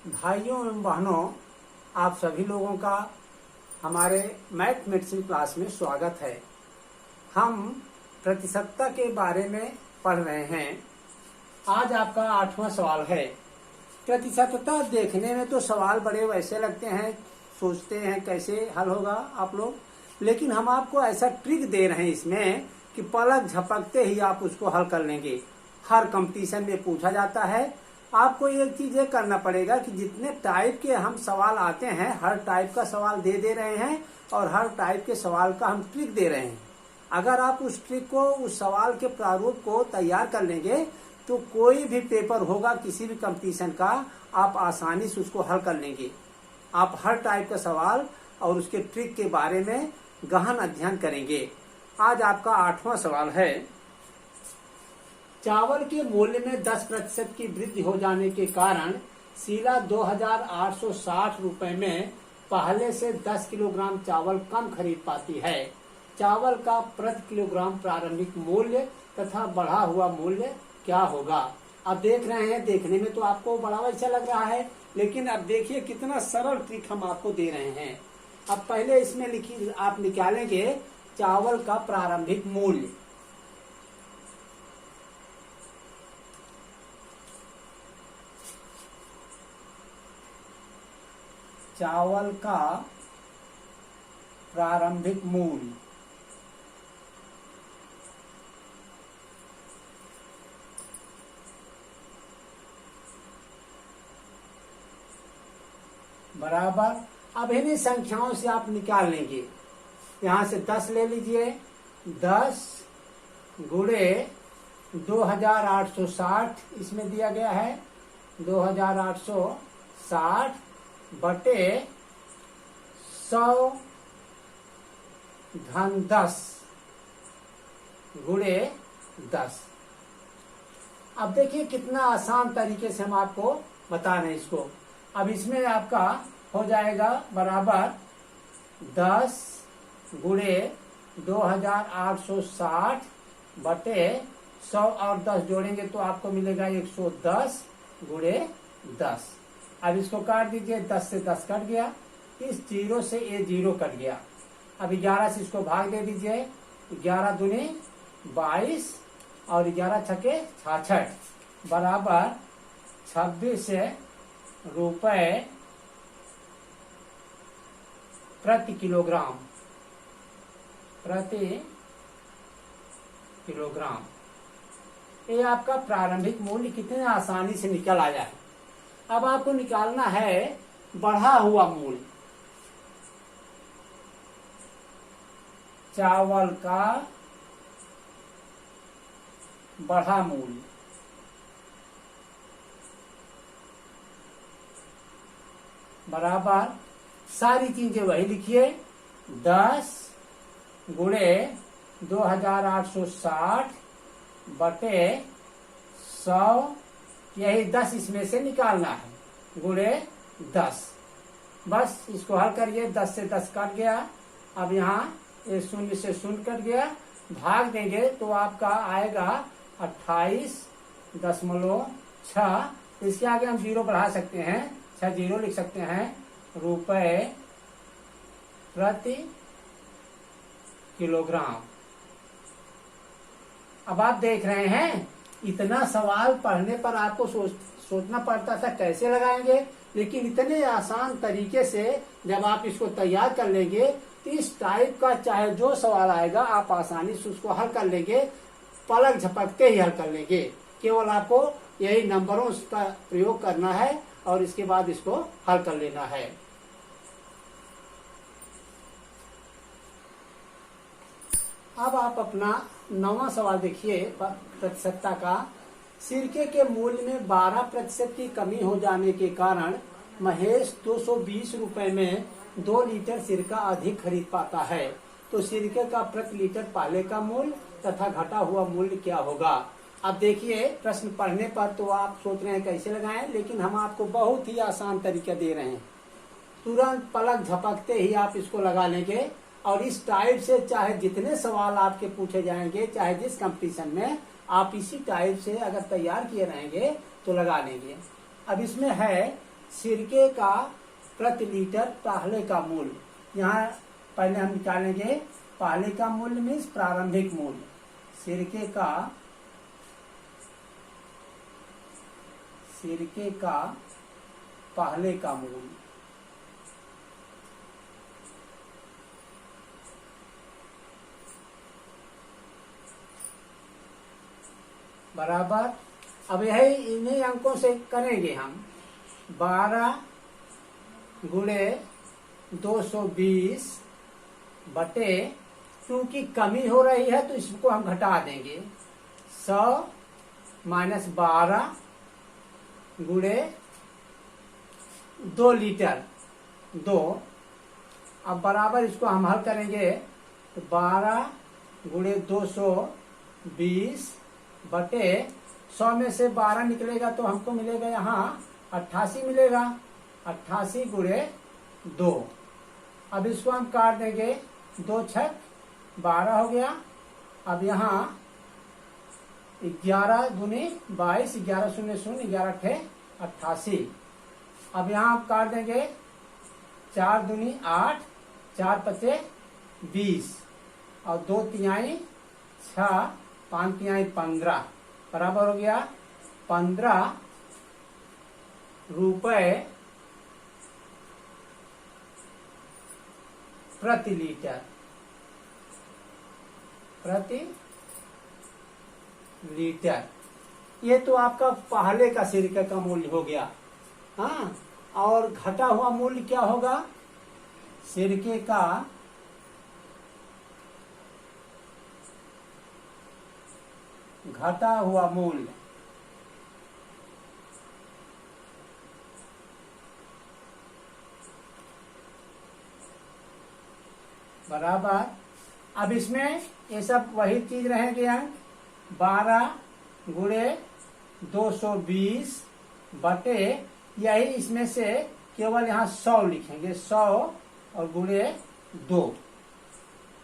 भाइयों एवं बहनों, आप सभी लोगों का हमारे मैथमेटिक्स क्लास में स्वागत है। हम प्रतिशतता के बारे में पढ़ रहे हैं। आज आपका 8वां सवाल है। प्रतिशतता देखने में तो सवाल बड़े वैसे लगते हैं, सोचते हैं कैसे हल होगा आप लोग, लेकिन हम आपको ऐसा ट्रिक दे रहे हैं इसमें कि पलक झपकते ही आप उसको हल कर लेंगे। हर कंपटीशन में पूछा जाता है। आपको एक चीज ये करना पड़ेगा कि जितने टाइप के हम सवाल आते हैं, हर टाइप का सवाल दे रहे हैं और हर टाइप के सवाल का हम ट्रिक दे रहे हैं। अगर आप उस ट्रिक को, उस सवाल के प्रारूप को तैयार कर लेंगे तो कोई भी पेपर होगा किसी भी कंपटीशन का, आप आसानी से उसको हल कर लेंगे। आप हर टाइप का सवाल और उसके ट्रिक के बारे में गहन अध्ययन करेंगे। आज आपका 8वां सवाल है। चावल के मूल्य में 10% की वृद्धि हो जाने के कारण शीला 2860 रुपए में पहले से 10 किलोग्राम चावल कम खरीद पाती है। चावल का प्रति किलोग्राम प्रारंभिक मूल्य तथा बढ़ा हुआ मूल्य क्या होगा? अब देख रहे हैं, देखने में तो आपको बड़ा अच्छा लग रहा है, लेकिन अब देखिए कितना सरल ट्रिक हम आपको दे रहे हैं। अब पहले इसमें लिखिए, आप निकालेंगे चावल का प्रारंभिक मूल्य। चावल का प्रारंभिक मूल्य बराबर, अब इन्हीं संख्याओं से आप निकाल लेंगे। यहां से 10 ले लीजिए। 10 गुणे 2860 इसमें दिया गया है। 2860 बटे 100 धन 10 गुणे 10। अब देखिए कितना आसान तरीके से हम आपको बता रहे हैं इसको। अब इसमें आपका हो जाएगा बराबर 10 गुणे 2860 बटे 100 और 10 जोड़ेंगे तो आपको मिलेगा 110 गुणे 10। अब इसको काट दीजिए। 10 से 10 कट गया, इस 0 से ये 0 कट गया। अब 11 से इसको भाग दे दीजिए। 11 दूनी 22 और 11 छके 66 बराबर 26 रुपए प्रति किलोग्राम। ये आपका प्रारंभिक मूल्य कितने आसानी से निकल आया है। अब आपको निकालना है बढ़ा हुआ मूल्य। चावल का बढ़ा मूल्य बराबर, सारी चीजें वही लिखिए। 10 गुणे 2860 बटे 100, यही 10 इसमें से निकालना है, गुणे 10। बस इसको हल करिए। 10 से 10 कट गया। अब यहाँ ये 0 से 0 कट गया, भाग देंगे तो आपका आएगा 28.6। इसके आगे हम 0 बढ़ा सकते हैं, 6 0 लिख सकते हैं, रुपए प्रति किलोग्राम। अब आप देख रहे हैं, इतना सवाल पढ़ने पर आपको सोचना पड़ता था कैसे लगाएंगे, लेकिन इतने आसान तरीके से जब आप इसको तैयार कर लेंगे तो इस टाइप का चाहे जो सवाल आएगा आप आसानी से उसको हल कर लेंगे। पलक झपकते ही हल कर लेंगे। केवल आपको यही नंबरों का प्रयोग करना है और इसके बाद इसको हल कर लेना है। अब आप अपना 9वां सवाल देखिए प्रतिशतता का। सिरके के मूल्य में 12% की कमी हो जाने के कारण महेश 220 रुपए में 2 लीटर सिरका अधिक खरीद पाता है। तो सिरके का प्रति लीटर पहले का मूल्य तथा घटा हुआ मूल्य क्या होगा? अब देखिए, प्रश्न पढ़ने पर तो आप सोच रहे हैं कैसे लगाएं, लेकिन हम आपको बहुत ही आसान तरीका दे रहे हैं। तुरंत पलक झपकते ही आप इसको लगा लेंगे और इस टाइप से चाहे जितने सवाल आपके पूछे जाएंगे, चाहे जिस कंपटीशन में, आप इसी टाइप से अगर तैयार किए रहेंगे तो लगा लेंगे। अब इसमें है सिरके का प्रति लीटर पहले का मूल्य। यहाँ पहले हम निकालेंगे पहले का मूल्य मीन्स प्रारंभिक मूल्य। सिरके का पहले का मूल्य बराबर। अब यही इन्हीं अंकों से करेंगे हम 12 गुणे 220 बटे, क्योंकि कमी हो रही है तो इसको हम घटा देंगे 100 माइनस 12 गुणे 2 लीटर 2। अब बराबर इसको हम हल करेंगे तो 12 गुणे 220 बटे 100 में से 12 निकलेगा तो हमको मिलेगा यहाँ 88 मिलेगा। 88 गुणे 2। अब इसको हम काट देंगे, 2 छक 12 हो गया। अब यहाँ 11 दूनी 22, 11 शून्य शून्य 11 अठे 88। अब यहाँ हम काट देंगे, 4 दूनी 8, 4 पचे 20 और 2 तिहाई 6, 5 तिहाई 15 बराबर हो गया 15 रुपए प्रति लीटर। ये तो आपका पहले का सिरके का मूल्य हो गया। हाँ, और घटा हुआ मूल्य क्या होगा? सिरके का घटा हुआ मूल्य बराबर। अब इसमें ये सब वही चीज रहेंगे अंक 12 गुणे 220 बटे, यही इसमें से केवल यहाँ 100 लिखेंगे, 100 और गुणे 2।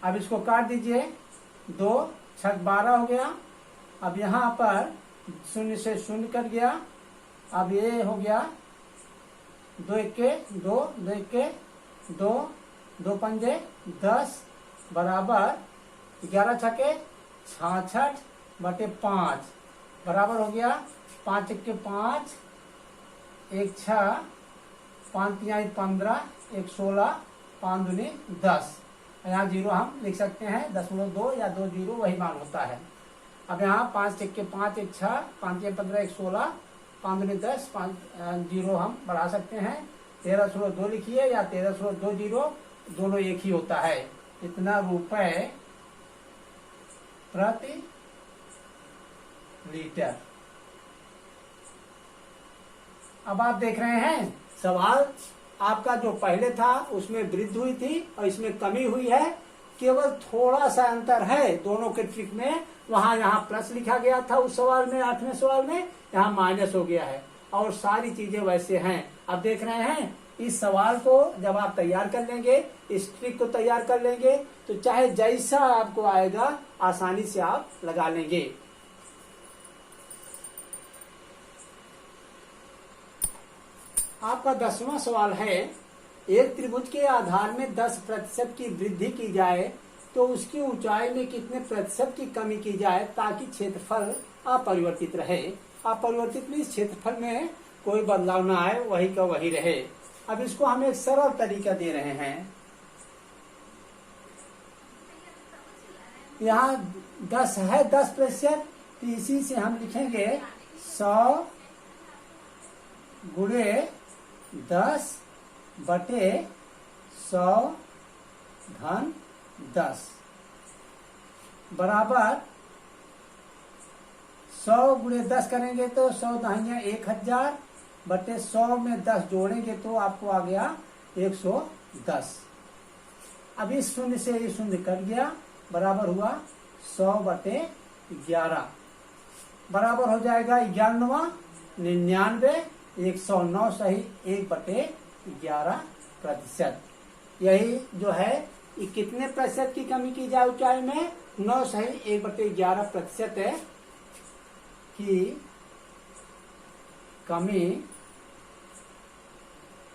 अब इसको काट दीजिए, 2 छक 12 हो गया। अब यहाँ पर शून्य से शून्य कट गया। अब ये हो गया 2 1 2, 2 1 2, 2 पंजे 10 बराबर 11 छके 66 बटे 5 बराबर हो गया 5 1 5, 1 6, 5 तिहाई 15, 1 16, 5 दूनी 10। यहाँ 0 हम लिख सकते हैं, 0.2 या 2 0 वही मान होता है। अब यहाँ 5 1 5, 1 6, 5 तिहाई 15, 1 16, 5 दूनी 10, 5 0 हम बढ़ा सकते हैं। 13.2 लिखिए या 13.20, दोनों एक ही होता है। इतना रुपए प्रति लीटर। अब आप देख रहे हैं सवाल आपका जो पहले था उसमें वृद्धि हुई थी और इसमें कमी हुई है। केवल थोड़ा सा अंतर है दोनों के ट्रिक में। वहां यहाँ प्लस लिखा गया था उस सवाल में, 8वें सवाल में, यहाँ माइनस हो गया है और सारी चीजें वैसे हैं। अब देख रहे हैं इस सवाल को जब आप तैयार कर लेंगे, इस ट्रिक को तैयार कर लेंगे तो चाहे जैसा आपको आएगा आसानी से आप लगा लेंगे। आपका 10वां सवाल है, एक त्रिभुज के आधार में 10% की वृद्धि की जाए तो उसकी ऊंचाई में कितने प्रतिशत की कमी की जाए ताकि क्षेत्रफल अपरिवर्तित रहे। अपरिवर्तित में इस क्षेत्रफल में कोई बदलाव ना आए, वही का वही रहे। अब इसको हम एक सरल तरीका दे रहे हैं। यहाँ 10 है 10%, तो इसी से हम लिखेंगे 100 गुणे 10 बटे 100 घन 10 बराबर 100 गुणे 10 करेंगे तो 100 दहाइयाँ 1000 बटे 100 में 10 जोड़ेंगे तो आपको आ गया 110। अब इस शून्य से ये शून्य कट गया, बराबर हुआ 100 बटे 11 बराबर हो जाएगा 91, 99, 109 सही 1 बटे 11%। यही जो है ये कितने प्रतिशत की कमी की जाए ऊंचाई में? 9 सही 1 बटे 11% है की कमी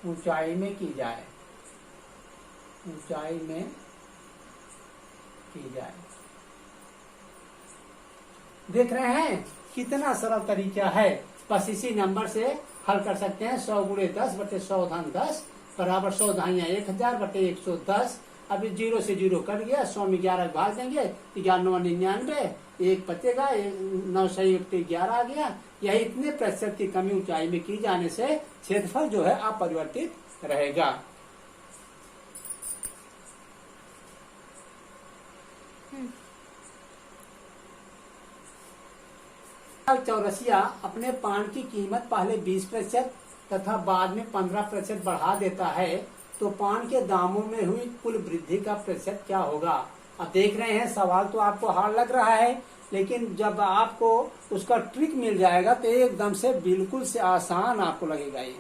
ऊंचाई में की जाए, ऊंचाई में की जाए। देख रहे हैं कितना सरल तरीका है, बस इसी नंबर से हल कर सकते हैं। 100 गुणे 10 बटे 100 धन 10 बराबर 100 धाइयाँ 1000 बटे 110। अभी 0 से 0 कट गया, 100 में 11 भाग देंगे, 1199, 1 बचेगा, 9 सही 11 आ गया। यही इतने प्रतिशत की कमी ऊंचाई में की जाने से क्षेत्रफल जो है अपरिवर्तित रहेगा। चौरसिया अपने पान की कीमत पहले 20% तथा बाद में 15% बढ़ा देता है, तो पान के दामों में हुई कुल वृद्धि का प्रतिशत क्या होगा। अब देख रहे हैं सवाल तो आपको हार्ड लग रहा है, लेकिन जब आपको उसका ट्रिक मिल जाएगा तो एकदम से बिल्कुल से आसान आपको लगेगा ये।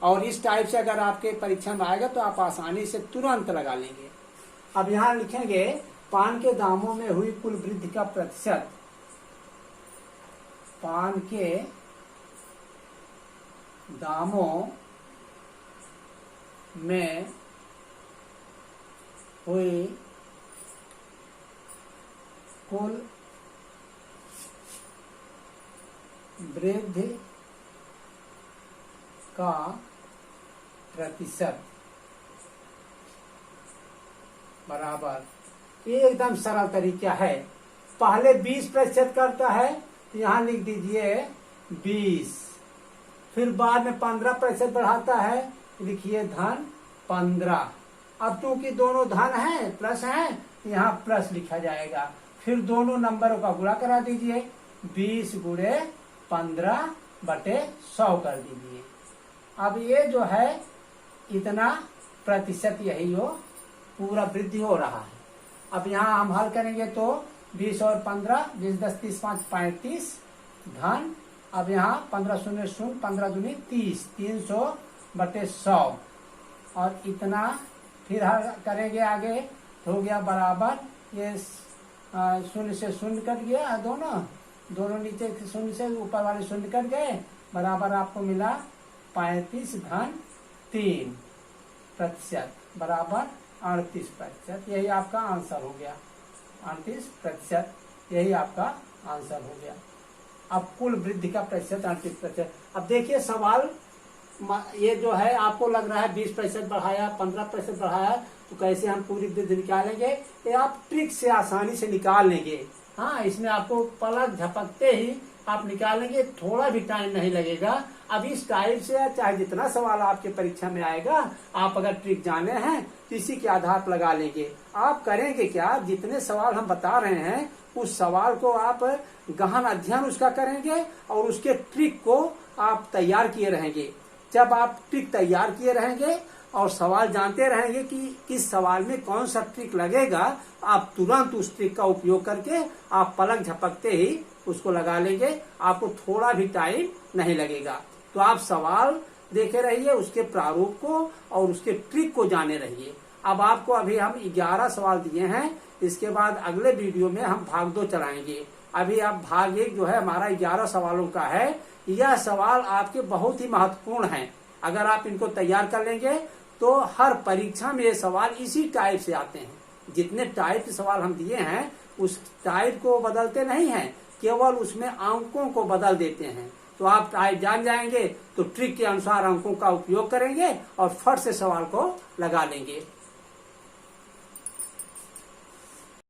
और इस टाइप से अगर आपके परीक्षा में आएगा तो आप आसानी से तुरंत लगा लेंगे। अब यहाँ लिखेंगे पान के दामों में हुई कुल वृद्धि का प्रतिशत, पान के दामों में हुई कुल वृद्धि का प्रतिशत बराबर, ये एकदम सरल तरीका है। पहले 20% करता है तो यहाँ लिख दीजिए 20, फिर बाद में 15% बढ़ाता है, लिखिए धन 15। अब चूंकि दोनों धन हैं, प्लस हैं, यहाँ प्लस लिखा जाएगा। फिर दोनों नंबरों का गुणा करा दीजिए, 20 गुणे 15 बटे 100 कर दीजिए। अब ये जो है इतना प्रतिशत यही हो पूरा वृद्धि हो रहा है। अब यहाँ हम हल करेंगे तो 20 और 15, 20 10 30 5 35 धन, अब यहाँ 15 शून्य शून्य, 15 दूनी 30, 300 बटे 100 और इतना। फिर हल करेंगे आगे, हो गया बराबर, ये शून्य से शून्य कट गया, दोनों नीचे शून्य से ऊपर वाले शून्य कट गए, बराबर आपको मिला 35 धन 3% बराबर 38%। यही आपका आंसर हो गया, 38%, यही आपका आंसर हो गया। अब कुल वृद्धि का प्रतिशत 38%। अब देखिए सवाल ये जो है आपको लग रहा है 20% बढ़ाया, 15% बढ़ाया, तो कैसे हम पूरी वृद्धि निकालेंगे, ये आप ट्रिक से आसानी से निकाल लेंगे। हाँ, इसमें आपको पलक झपकते ही आप निकालेंगे, थोड़ा भी टाइम नहीं लगेगा। अब इस टाइप से चाहे जितना सवाल आपके परीक्षा में आएगा, आप अगर ट्रिक जाने हैं तो इसी के आधार पर लगा लेंगे। आप करेंगे क्या, जितने सवाल हम बता रहे हैं उस सवाल को आप गहन अध्ययन उसका करेंगे और उसके ट्रिक को आप तैयार किए रहेंगे। जब आप ट्रिक तैयार किए रहेंगे और सवाल जानते रहेंगे कि किस सवाल में कौन सा ट्रिक लगेगा, आप तुरंत उस ट्रिक का उपयोग करके आप पलक झपकते ही उसको लगा लेंगे, आपको थोड़ा भी टाइम नहीं लगेगा। तो आप सवाल देखे रहिए, उसके प्रारूप को और उसके ट्रिक को जाने रहिए। अब आपको अभी हम 11 सवाल दिए हैं, इसके बाद अगले वीडियो में हम भाग 2 चलाएंगे। अभी आप भाग 1 जो है हमारा 11 सवालों का है। यह सवाल आपके बहुत ही महत्वपूर्ण हैं। अगर आप इनको तैयार कर लेंगे तो हर परीक्षा में ये सवाल इसी टाइप से आते हैं। जितने टाइप के सवाल हम दिए हैं उस टाइप को बदलते नहीं हैं, केवल उसमें अंकों को बदल देते हैं। तो आप टाइप जान जाएंगे तो ट्रिक के अनुसार अंकों का उपयोग करेंगे और फट से सवाल को लगा लेंगे।